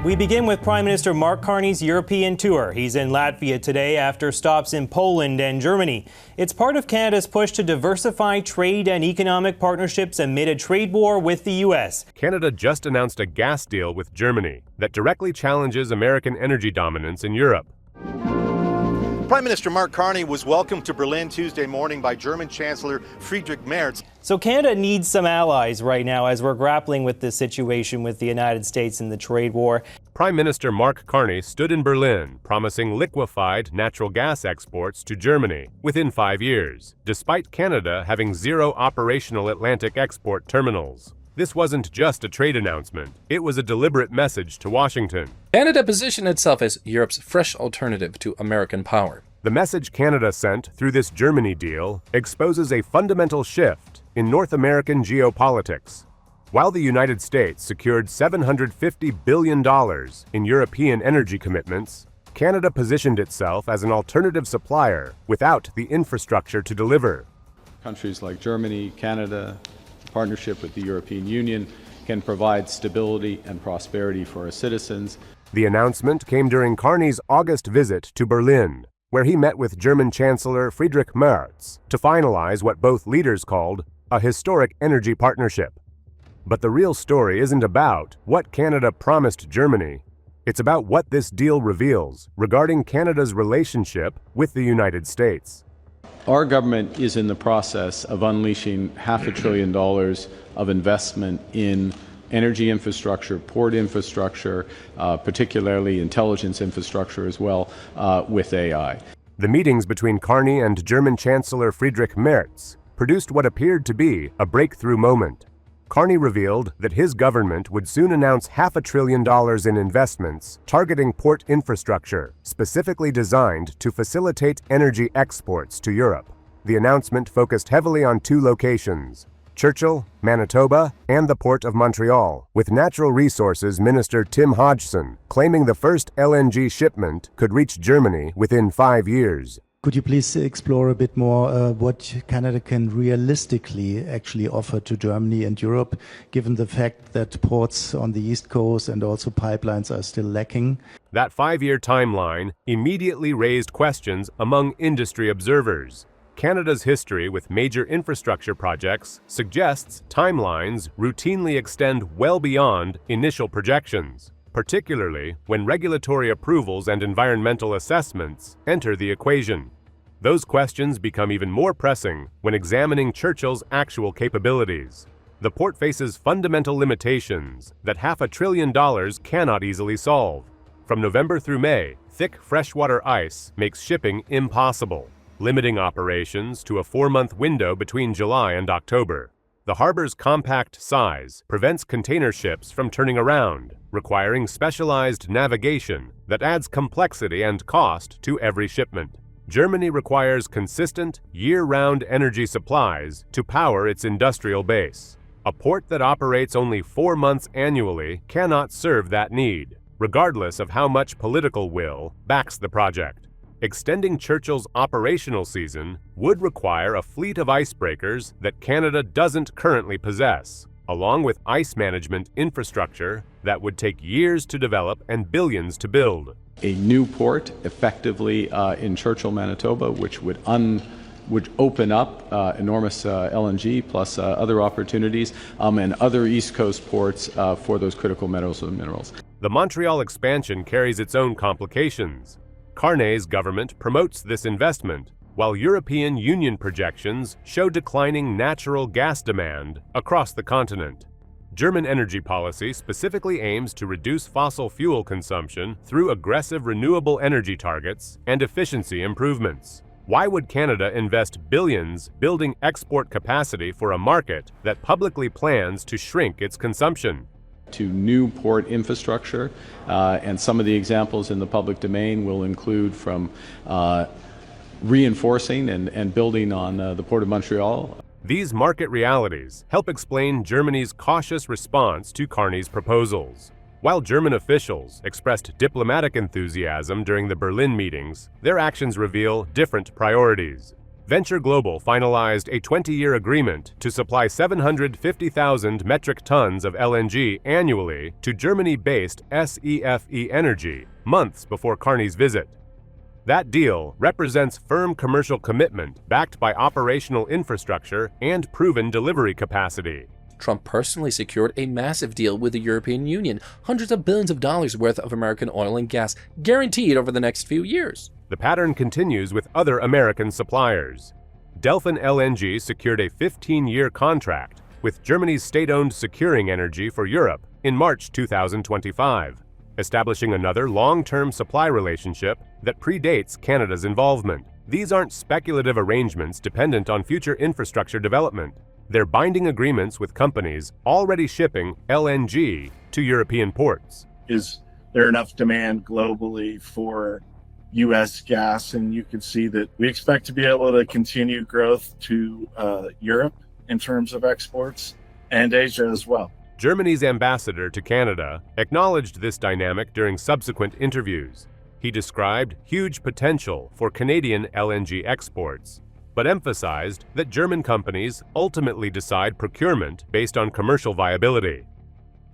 We begin with Prime Minister Mark Carney's European tour. He's in Latvia today after stops in Poland and Germany. It's part of Canada's push to diversify trade and economic partnerships amid a trade war with the U.S. Canada just announced a gas deal with Germany that directly challenges American energy dominance in Europe. Prime Minister Mark Carney was welcomed to Berlin Tuesday morning by German Chancellor Friedrich Merz. So Canada needs some allies right now as we're grappling with this situation with the United States and the trade war. Prime Minister Mark Carney stood in Berlin promising liquefied natural gas exports to Germany within 5 years, despite Canada having zero operational Atlantic export terminals. This wasn't just a trade announcement, it was a deliberate message to Washington. Canada positioned itself as Europe's fresh alternative to American power. The message Canada sent through this Germany deal exposes a fundamental shift in North American geopolitics. While the United States secured $750 billion in European energy commitments, Canada positioned itself as an alternative supplier without the infrastructure to deliver. Countries like Germany, Canada, partnership with the European Union can provide stability and prosperity for our citizens. The announcement came during Carney's August visit to Berlin, where he met with German Chancellor Friedrich Merz to finalize what both leaders called a historic energy partnership. But the real story isn't about what Canada promised Germany. It's about what this deal reveals regarding Canada's relationship with the United States. Our government is in the process of unleashing $500 billion of investment in energy infrastructure, port infrastructure, particularly intelligence infrastructure as well, with AI. The meetings between Carney and German Chancellor Friedrich Merz produced what appeared to be a breakthrough moment. Carney revealed that his government would soon announce $500 billion in investments targeting port infrastructure, specifically designed to facilitate energy exports to Europe. The announcement focused heavily on two locations, Churchill, Manitoba, and the Port of Montreal, with Natural Resources Minister Tim Hodgson claiming the first LNG shipment could reach Germany within 5 years. Could you please explore a bit more what Canada can realistically actually offer to Germany and Europe, given the fact that ports on the East Coast and also pipelines are still lacking? That 5-year timeline immediately raised questions among industry observers. Canada's history with major infrastructure projects suggests timelines routinely extend well beyond initial projections, particularly when regulatory approvals and environmental assessments enter the equation. Those questions become even more pressing when examining Churchill's actual capabilities. The port faces fundamental limitations that $500 billion cannot easily solve. From November through May, thick freshwater ice makes shipping impossible, limiting operations to a 4-month window between July and October. The harbor's compact size prevents container ships from turning around, requiring specialized navigation that adds complexity and cost to every shipment. Germany requires consistent, year-round energy supplies to power its industrial base. A port that operates only 4 months annually cannot serve that need, regardless of how much political will backs the project. Extending Churchill's operational season would require a fleet of icebreakers that Canada doesn't currently possess, along with ice management infrastructure that would take years to develop and billions to build. A new port, effectively in Churchill, Manitoba, which would open up enormous LNG plus other opportunities and other East Coast ports for those critical metals and minerals. The Montreal expansion carries its own complications. Carney's government promotes this investment, while European Union projections show declining natural gas demand across the continent. German energy policy specifically aims to reduce fossil fuel consumption through aggressive renewable energy targets and efficiency improvements. Why would Canada invest billions building export capacity for a market that publicly plans to shrink its consumption? To new port infrastructure, and some of the examples in the public domain will include from reinforcing and building on the Port of Montreal. These market realities help explain Germany's cautious response to Carney's proposals. While German officials expressed diplomatic enthusiasm during the Berlin meetings, their actions reveal different priorities. Venture Global finalized a 20-year agreement to supply 750,000 metric tons of LNG annually to Germany-based SEFE Energy, months before Carney's visit. That deal represents firm commercial commitment backed by operational infrastructure and proven delivery capacity. Trump personally secured a massive deal with the European Union, hundreds of billions of dollars worth of American oil and gas guaranteed over the next few years. The pattern continues with other American suppliers. Delfin LNG secured a 15-year contract with Germany's state-owned Securing Energy for Europe in March 2025, establishing another long-term supply relationship that predates Canada's involvement. These aren't speculative arrangements dependent on future infrastructure development. They're binding agreements with companies already shipping LNG to European ports. Is there enough demand globally for U.S. gas? And you can see that we expect to be able to continue growth to Europe in terms of exports and Asia as well. Germany's ambassador to Canada acknowledged this dynamic during subsequent interviews. He described huge potential for Canadian LNG exports, but emphasized that German companies ultimately decide procurement based on commercial viability.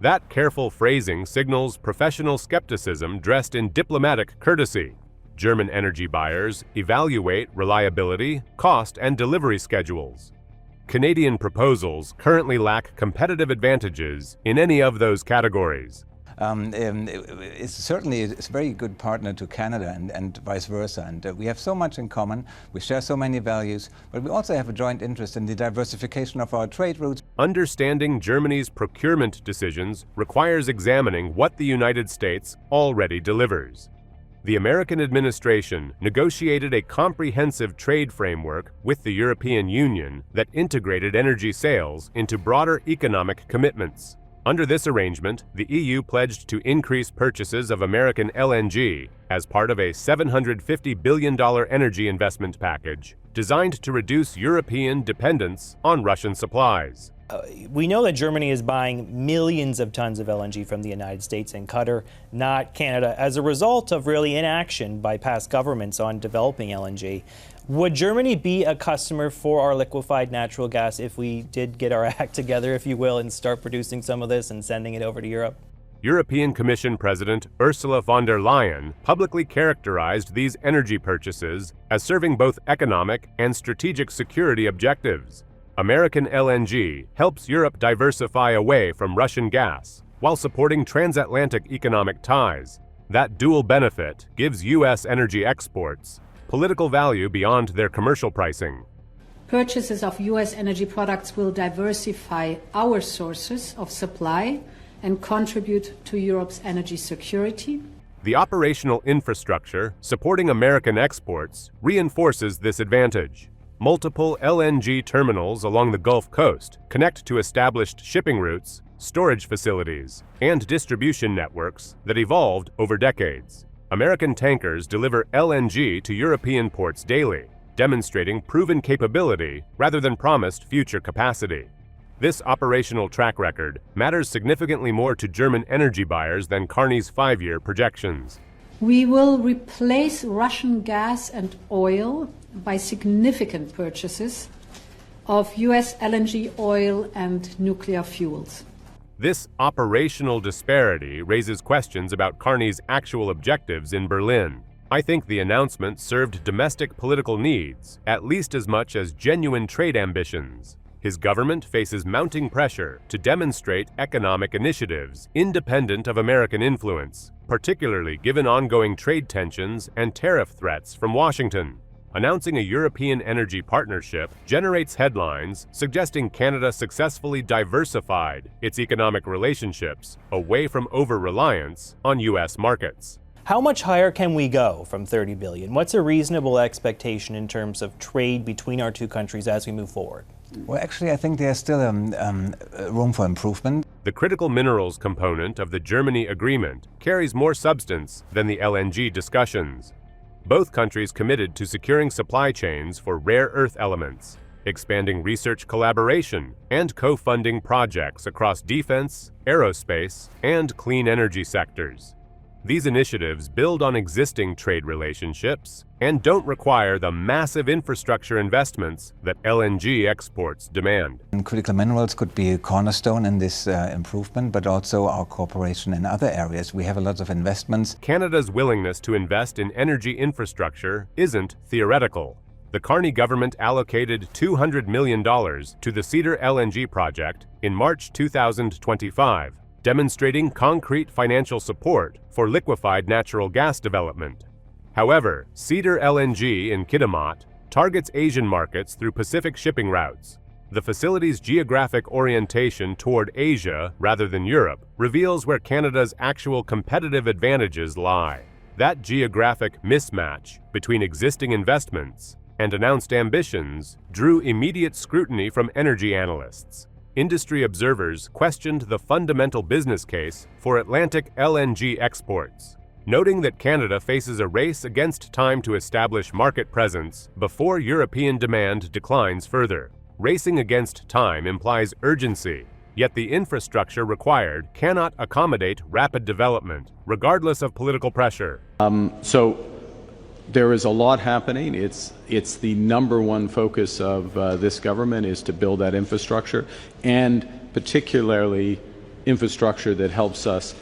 That careful phrasing signals professional skepticism dressed in diplomatic courtesy. German energy buyers evaluate reliability, cost, and delivery schedules. Canadian proposals currently lack competitive advantages in any of those categories. It's certainly a very good partner to Canada and vice versa. And we have so much in common. We share so many values, but we also have a joint interest in the diversification of our trade routes. Understanding Germany's procurement decisions requires examining what the United States already delivers. The American administration negotiated a comprehensive trade framework with the European Union that integrated energy sales into broader economic commitments. Under this arrangement, the EU pledged to increase purchases of American LNG as part of a $750 billion energy investment package designed to reduce European dependence on Russian supplies. We know that Germany is buying millions of tons of LNG from the United States and Qatar, not Canada, as a result of really inaction by past governments on developing LNG. Would Germany be a customer for our liquefied natural gas if we did get our act together, if you will, and start producing some of this and sending it over to Europe? European Commission President Ursula von der Leyen publicly characterized these energy purchases as serving both economic and strategic security objectives. American LNG helps Europe diversify away from Russian gas while supporting transatlantic economic ties. That dual benefit gives U.S. energy exports political value beyond their commercial pricing. Purchases of U.S. energy products will diversify our sources of supply and contribute to Europe's energy security. The operational infrastructure supporting American exports reinforces this advantage. Multiple LNG terminals along the Gulf Coast connect to established shipping routes, storage facilities, and distribution networks that evolved over decades. American tankers deliver LNG to European ports daily, demonstrating proven capability rather than promised future capacity. This operational track record matters significantly more to German energy buyers than Carney's 5-year projections. We will replace Russian gas and oil by significant purchases of U.S. LNG oil and nuclear fuels. This operational disparity raises questions about Carney's actual objectives in Berlin. I think the announcement served domestic political needs at least as much as genuine trade ambitions. His government faces mounting pressure to demonstrate economic initiatives independent of American influence, particularly given ongoing trade tensions and tariff threats from Washington. Announcing a European energy partnership generates headlines suggesting Canada successfully diversified its economic relationships away from over-reliance on U.S. markets. How much higher can we go from $30 billion? What's a reasonable expectation in terms of trade between our two countries as we move forward? Well, actually, I think there's still room for improvement. The critical minerals component of the Germany agreement carries more substance than the LNG discussions. Both countries committed to securing supply chains for rare earth elements, expanding research collaboration, and co-funding projects across defense, aerospace, and clean energy sectors. These initiatives build on existing trade relationships and don't require the massive infrastructure investments that LNG exports demand. And critical minerals could be a cornerstone in this improvement, but also our cooperation in other areas. We have a lot of investments. Canada's willingness to invest in energy infrastructure isn't theoretical. The Carney government allocated $200 million to the Cedar LNG project in March 2025, demonstrating concrete financial support for liquefied natural gas development. However, Cedar LNG in Kitimat targets Asian markets through Pacific shipping routes. The facility's geographic orientation toward Asia rather than Europe reveals where Canada's actual competitive advantages lie. That geographic mismatch between existing investments and announced ambitions drew immediate scrutiny from energy analysts. Industry observers questioned the fundamental business case for Atlantic LNG exports, noting that Canada faces a race against time to establish market presence before European demand declines further. Racing against time implies urgency, yet the infrastructure required cannot accommodate rapid development, regardless of political pressure. So there is a lot happening. It's the number one focus of this government is to build that infrastructure, and particularly infrastructure that helps us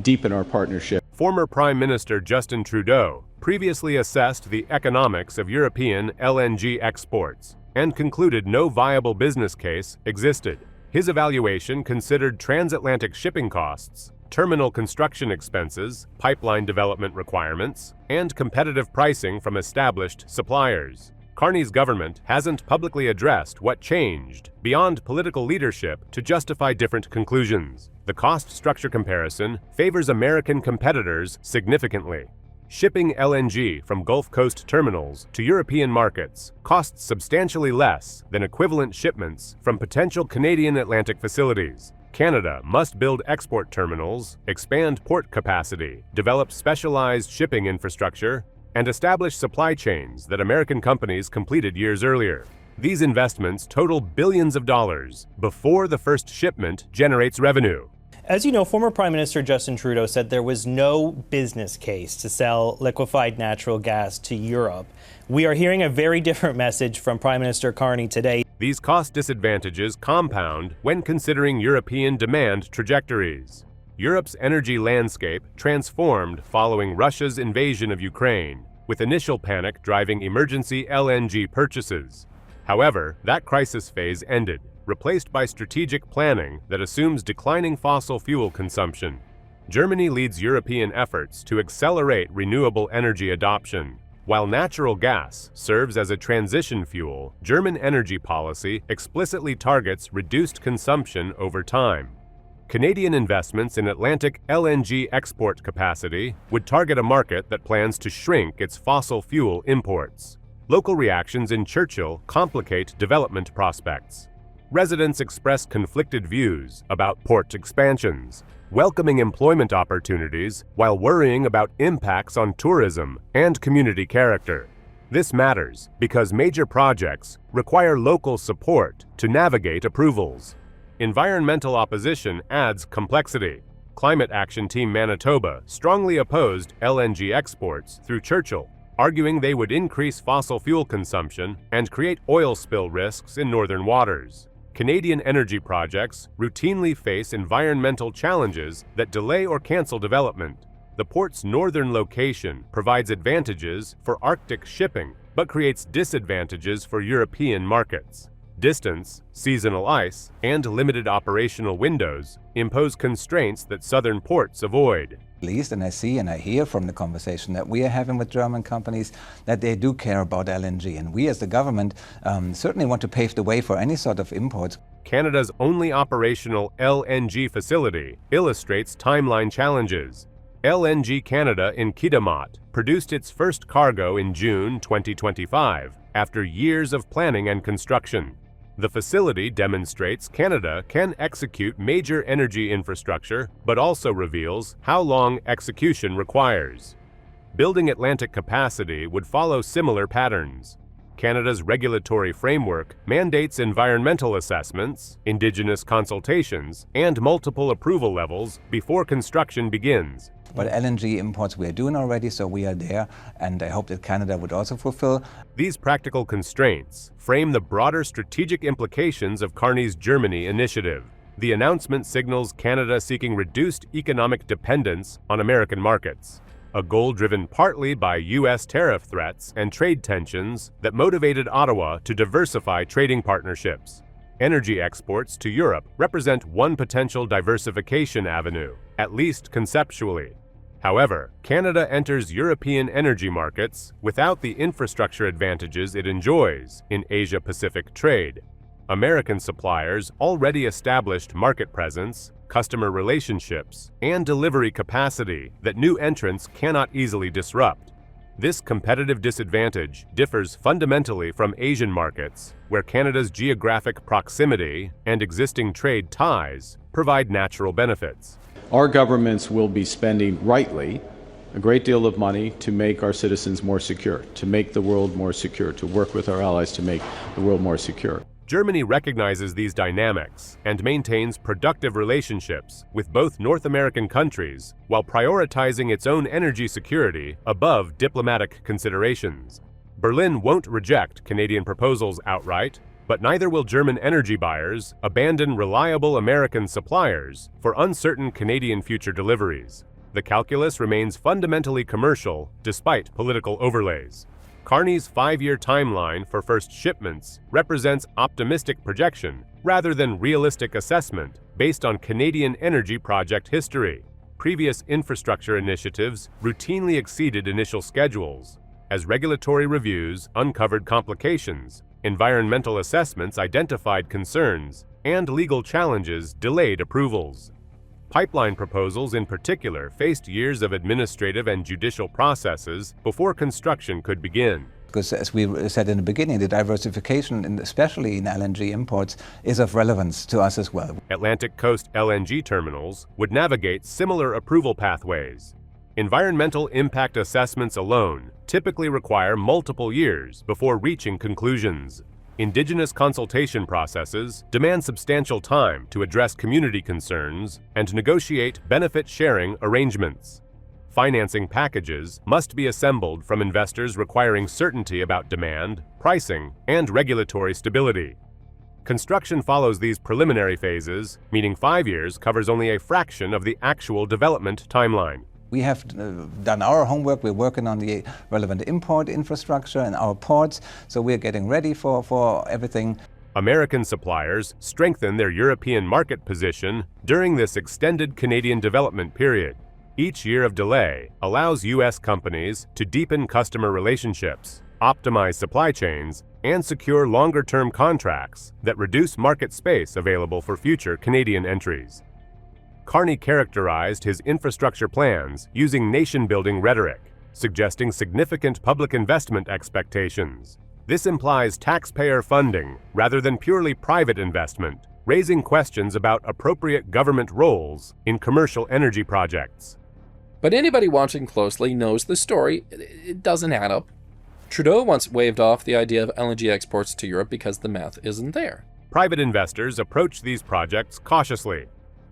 deepen our partnership. Former Prime Minister Justin Trudeau previously assessed the economics of European LNG exports and concluded no viable business case existed. His evaluation considered transatlantic shipping costs, terminal construction expenses, pipeline development requirements, and competitive pricing from established suppliers. Carney's government hasn't publicly addressed what changed beyond political leadership to justify different conclusions. The cost structure comparison favors American competitors significantly. Shipping LNG from Gulf Coast terminals to European markets costs substantially less than equivalent shipments from potential Canadian Atlantic facilities. Canada must build export terminals, expand port capacity, develop specialized shipping infrastructure, and establish supply chains that American companies completed years earlier. These investments total billions of dollars before the first shipment generates revenue. As you know, former Prime Minister Justin Trudeau said there was no business case to sell liquefied natural gas to Europe. We are hearing a very different message from Prime Minister Carney today. These cost disadvantages compound when considering European demand trajectories. Europe's energy landscape transformed following Russia's invasion of Ukraine, with initial panic driving emergency LNG purchases. However, that crisis phase ended, replaced by strategic planning that assumes declining fossil fuel consumption. Germany leads European efforts to accelerate renewable energy adoption. While natural gas serves as a transition fuel, German energy policy explicitly targets reduced consumption over time. Canadian investments in Atlantic LNG export capacity would target a market that plans to shrink its fossil fuel imports. Local reactions in Churchill complicate development prospects. Residents express conflicted views about port expansions, welcoming employment opportunities while worrying about impacts on tourism and community character. This matters because major projects require local support to navigate approvals. Environmental opposition adds complexity. Climate Action Team Manitoba strongly opposed LNG exports through Churchill, arguing they would increase fossil fuel consumption and create oil spill risks in northern waters. Canadian energy projects routinely face environmental challenges that delay or cancel development. The port's northern location provides advantages for Arctic shipping, but creates disadvantages for European markets. Distance, seasonal ice, and limited operational windows impose constraints that southern ports avoid. At least, and I see and I hear from the conversation that we are having with German companies that they do care about LNG. And we as the government certainly want to pave the way for any sort of imports. Canada's only operational LNG facility illustrates timeline challenges. LNG Canada in Kitimat produced its first cargo in June 2025 after years of planning and construction. The facility demonstrates Canada can execute major energy infrastructure, but also reveals how long execution requires. Building Atlantic capacity would follow similar patterns. Canada's regulatory framework mandates environmental assessments, Indigenous consultations, and multiple approval levels before construction begins. But LNG imports we are doing already, so we are there, and I hope that Canada would also fulfill. These practical constraints frame the broader strategic implications of Carney's Germany initiative. The announcement signals Canada seeking reduced economic dependence on American markets, a goal driven partly by U.S. tariff threats and trade tensions that motivated Ottawa to diversify trading partnerships. Energy exports to Europe represent one potential diversification avenue, at least conceptually. However, Canada enters European energy markets without the infrastructure advantages it enjoys in Asia-Pacific trade. American suppliers already established market presence, customer relationships, and delivery capacity that new entrants cannot easily disrupt. This competitive disadvantage differs fundamentally from Asian markets, where Canada's geographic proximity and existing trade ties provide natural benefits. Our governments will be spending, rightly, a great deal of money to make our citizens more secure, to make the world more secure, to work with our allies to make the world more secure. Germany recognizes these dynamics and maintains productive relationships with both North American countries while prioritizing its own energy security above diplomatic considerations. Berlin won't reject Canadian proposals outright, but neither will German energy buyers abandon reliable American suppliers for uncertain Canadian future deliveries. The calculus remains fundamentally commercial despite political overlays. Carney's 5-year timeline for first shipments represents optimistic projection rather than realistic assessment based on Canadian energy project history. Previous infrastructure initiatives routinely exceeded initial schedules, as regulatory reviews uncovered complications, environmental assessments identified concerns, and legal challenges delayed approvals. Pipeline proposals in particular faced years of administrative and judicial processes before construction could begin. Because as we said in the beginning, the diversification, especially in LNG imports, is of relevance to us as well. Atlantic Coast LNG terminals would navigate similar approval pathways. Environmental impact assessments alone typically require multiple years before reaching conclusions. Indigenous consultation processes demand substantial time to address community concerns and negotiate benefit-sharing arrangements. Financing packages must be assembled from investors requiring certainty about demand, pricing, and regulatory stability. Construction follows these preliminary phases, meaning 5 years covers only a fraction of the actual development timeline. We have done our homework. We're working on the relevant import infrastructure and our ports, so we're getting ready for everything. American suppliers strengthen their European market position during this extended Canadian development period. Each year of delay allows U.S. companies to deepen customer relationships, optimize supply chains, and secure longer-term contracts that reduce market space available for future Canadian entries. Carney characterized his infrastructure plans using nation-building rhetoric, suggesting significant public investment expectations. This implies taxpayer funding rather than purely private investment, raising questions about appropriate government roles in commercial energy projects. But anybody watching closely knows the story. It doesn't add up. Trudeau once waved off the idea of LNG exports to Europe because the math isn't there. Private investors approach these projects cautiously.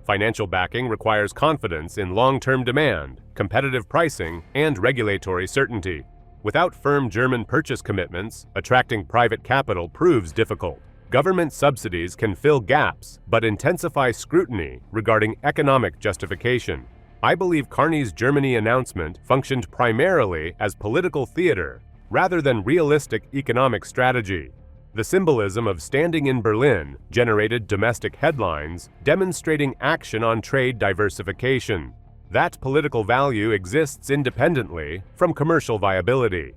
Financial backing requires confidence in long-term demand, competitive pricing, and regulatory certainty. Without firm German purchase commitments, attracting private capital proves difficult. Government subsidies can fill gaps, but intensify scrutiny regarding economic justification. I believe Carney's Germany announcement functioned primarily as political theater rather than realistic economic strategy. The symbolism of standing in Berlin generated domestic headlines demonstrating action on trade diversification. That political value exists independently from commercial viability.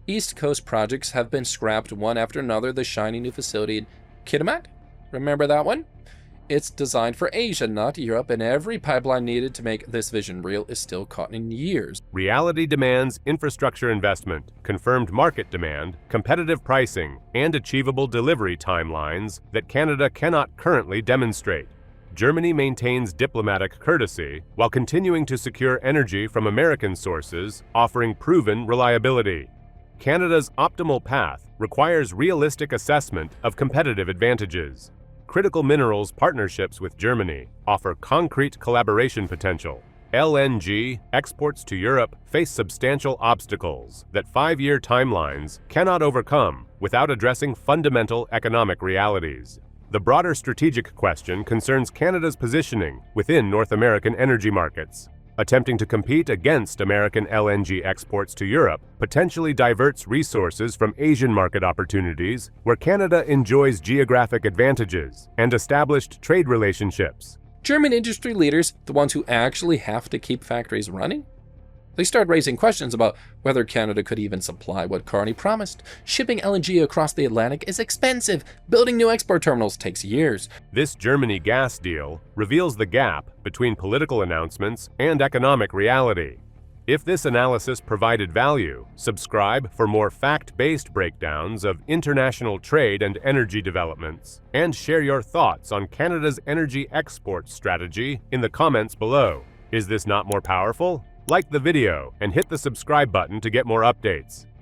East Coast projects have been scrapped one after another. The shiny new facility in Kitimat, remember that one? It's designed for Asia, not Europe, and every pipeline needed to make this vision real is still caught in years. Reality demands infrastructure investment, confirmed market demand, competitive pricing, and achievable delivery timelines that Canada cannot currently demonstrate. Germany maintains diplomatic courtesy while continuing to secure energy from American sources, offering proven reliability. Canada's optimal path requires realistic assessment of competitive advantages. Critical minerals partnerships with Germany offer concrete collaboration potential, LNG exports to Europe face substantial obstacles that 5-year timelines cannot overcome without addressing fundamental economic realities. The broader strategic question concerns Canada's positioning within North American energy markets. Attempting to compete against American LNG exports to Europe potentially diverts resources from Asian market opportunities where Canada enjoys geographic advantages and established trade relationships. German industry leaders, the ones who actually have to keep factories running? They start raising questions about whether Canada could even supply what Carney promised. Shipping LNG across the Atlantic is expensive. Building new export terminals takes years. This Germany gas deal reveals the gap between political announcements and economic reality. If this analysis provided value, subscribe for more fact-based breakdowns of international trade and energy developments, and share your thoughts on Canada's energy export strategy in the comments below. Is this not more powerful? Like the video and hit the subscribe button to get more updates.